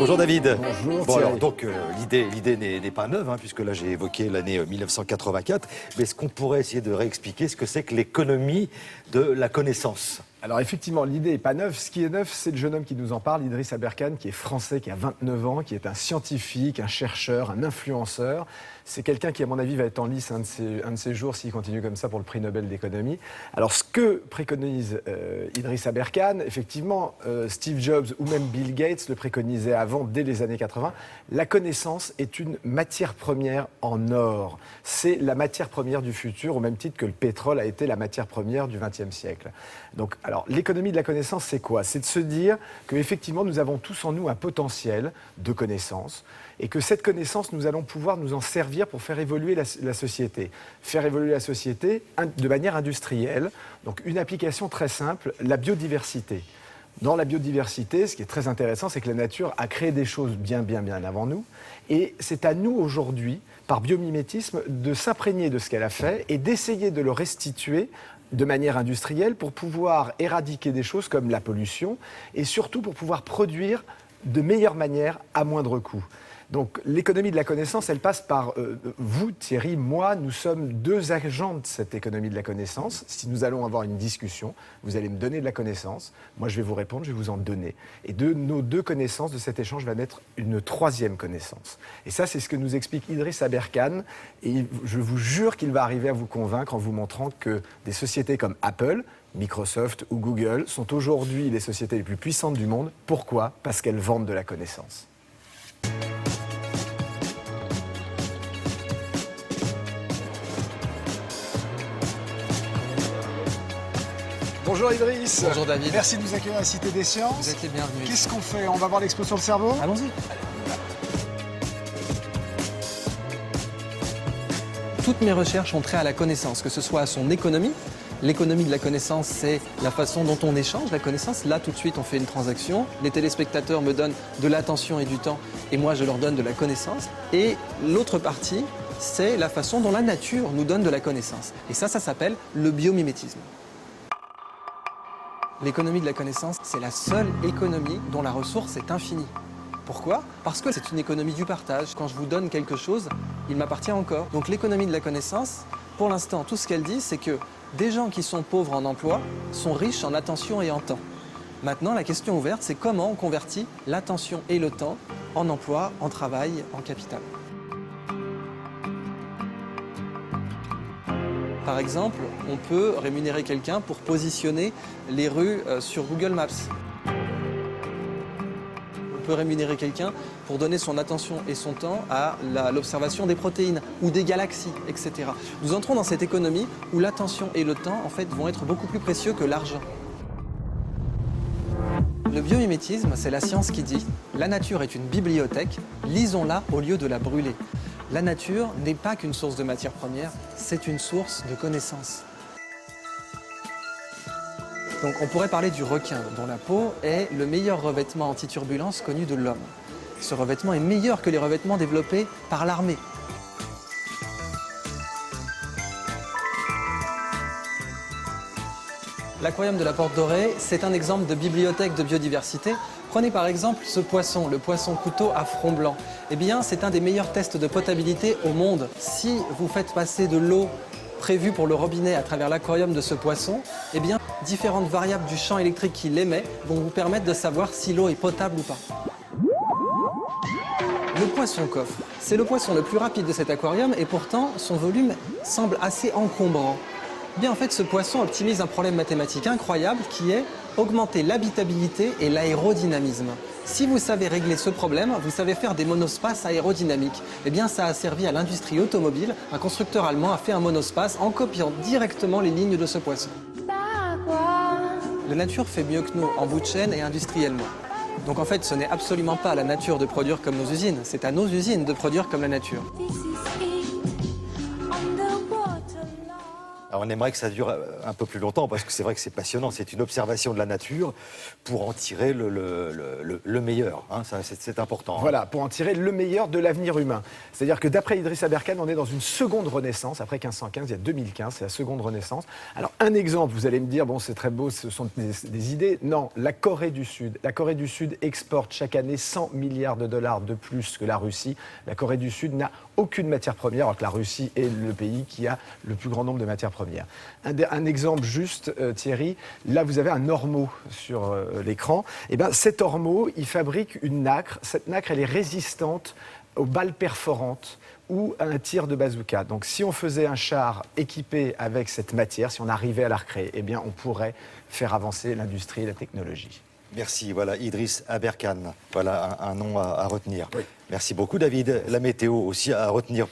Bonjour David. Bonjour Bon Thierry. alors donc l'idée n'est pas neuve puisque là j'ai évoqué l'année 1984. Mais est-ce qu'on pourrait essayer de réexpliquer ce que c'est que l'économie de la connaissance? Alors effectivement, l'idée n'est pas neuve. Ce qui est neuf, c'est le jeune homme qui nous en parle, Idriss Aberkane, qui est français, qui a 29 ans, qui est un scientifique, un chercheur, un influenceur. C'est quelqu'un qui, à mon avis, va être en lice un de ces jours s'il continue comme ça pour le prix Nobel d'économie. Alors ce que préconise Idriss Aberkane, effectivement, Steve Jobs ou même Bill Gates le préconisaient avant, dès les années 80, la connaissance est une matière première en or. C'est la matière première du futur, au même titre que le pétrole a été la matière première du XXe siècle. Donc, alors, l'économie de la connaissance, c'est quoi? C'est de se dire qu'effectivement, nous avons tous en nous un potentiel de connaissance et que cette connaissance, nous allons pouvoir nous en servir pour faire évoluer la société. Faire évoluer la société de manière industrielle. Donc, une application très simple, la biodiversité. Dans la biodiversité, ce qui est très intéressant, c'est que la nature a créé des choses bien avant nous. Et c'est à nous aujourd'hui, par biomimétisme, de s'imprégner de ce qu'elle a fait et d'essayer de le restituer de manière industrielle pour pouvoir éradiquer des choses comme la pollution et surtout pour pouvoir produire de meilleure manière à moindre coût. Donc l'économie de la connaissance, elle passe par vous, Thierry, moi, nous sommes deux agents de cette économie de la connaissance. Si nous allons avoir une discussion, vous allez me donner de la connaissance, moi je vais vous répondre, je vais vous en donner. Et de nos deux connaissances, de cet échange, va naître une troisième connaissance. Et ça, c'est ce que nous explique Idriss Aberkane. Et je vous jure qu'il va arriver à vous convaincre en vous montrant que des sociétés comme Apple, Microsoft ou Google sont aujourd'hui les sociétés les plus puissantes du monde. Pourquoi? Parce qu'elles vendent de la connaissance. Bonjour Idriss. Bonjour David. Merci de nous accueillir à la Cité des Sciences. Vous êtes les bienvenus. Qu'est-ce qu'on fait? On va voir l'expo sur le cerveau? Allons-y. Toutes mes recherches ont trait à la connaissance, que ce soit à son économie. L'économie de la connaissance, c'est la façon dont on échange la connaissance. Là, tout de suite, on fait une transaction. Les téléspectateurs me donnent de l'attention et du temps, et moi, je leur donne de la connaissance. Et l'autre partie, c'est la façon dont la nature nous donne de la connaissance. Et ça s'appelle le biomimétisme. L'économie de la connaissance, c'est la seule économie dont la ressource est infinie. Pourquoi? Parce que c'est une économie du partage. Quand je vous donne quelque chose, il m'appartient encore. Donc l'économie de la connaissance, pour l'instant, tout ce qu'elle dit, c'est que des gens qui sont pauvres en emploi sont riches en attention et en temps. Maintenant, la question ouverte, c'est comment on convertit l'attention et le temps en emploi, en travail, en capital. Par exemple, on peut rémunérer quelqu'un pour positionner les rues sur Google Maps. On peut rémunérer quelqu'un pour donner son attention et son temps à l'observation des protéines ou des galaxies, etc. Nous entrons dans cette économie où l'attention et le temps, en fait, vont être beaucoup plus précieux que l'argent. Le biomimétisme, c'est la science qui dit « La nature est une bibliothèque, lisons-la au lieu de la brûler ». La nature n'est pas qu'une source de matière première, c'est une source de connaissances. Donc on pourrait parler du requin, dont la peau est le meilleur revêtement anti-turbulence connu de l'homme. Ce revêtement est meilleur que les revêtements développés par l'armée. L'aquarium de la Porte Dorée, c'est un exemple de bibliothèque de biodiversité. Prenez par exemple ce poisson, le poisson couteau à front blanc. Eh bien, c'est un des meilleurs tests de potabilité au monde. Si vous faites passer de l'eau prévue pour le robinet à travers l'aquarium de ce poisson, eh bien, différentes variables du champ électrique qu'il émet vont vous permettre de savoir si l'eau est potable ou pas. Le poisson coffre, c'est le poisson le plus rapide de cet aquarium et pourtant, son volume semble assez encombrant. Bien, en fait, ce poisson optimise un problème mathématique incroyable qui est augmenter l'habitabilité et l'aérodynamisme. Si vous savez régler ce problème, vous savez faire des monospaces aérodynamiques. Eh bien, ça a servi à l'industrie automobile. Un constructeur allemand a fait un monospace en copiant directement les lignes de ce poisson. La nature fait mieux que nous en bout de chaîne et industriellement. Donc en fait, ce n'est absolument pas à la nature de produire comme nos usines, c'est à nos usines de produire comme la nature. Alors on aimerait que ça dure un peu plus longtemps parce que c'est vrai que c'est passionnant. C'est une observation de la nature pour en tirer le meilleur. Hein. C'est important. Hein. Voilà, pour en tirer le meilleur de l'avenir humain. C'est-à-dire que d'après Idriss Aberkan, on est dans une seconde renaissance. Après 1515, il y a 2015, c'est la seconde renaissance. Alors un exemple, vous allez me dire, bon c'est très beau, ce sont des idées. Non, la Corée du Sud. La Corée du Sud exporte chaque année 100 milliards de dollars de plus que la Russie. La Corée du Sud n'a aucune matière première, alors que la Russie est le pays qui a le plus grand nombre de matières premières. Un exemple juste, Thierry, là vous avez un ormeau sur l'écran. Et ben, cet ormeau, il fabrique une nacre. Cette nacre, elle est résistante aux balles perforantes ou à un tir de bazooka. Donc si on faisait un char équipé avec cette matière, si on arrivait à la recréer, eh bien on pourrait faire avancer l'industrie et la technologie. Merci, voilà, Idriss Aberkan. Voilà un nom à retenir. Oui. Merci beaucoup, David. La météo aussi à retenir.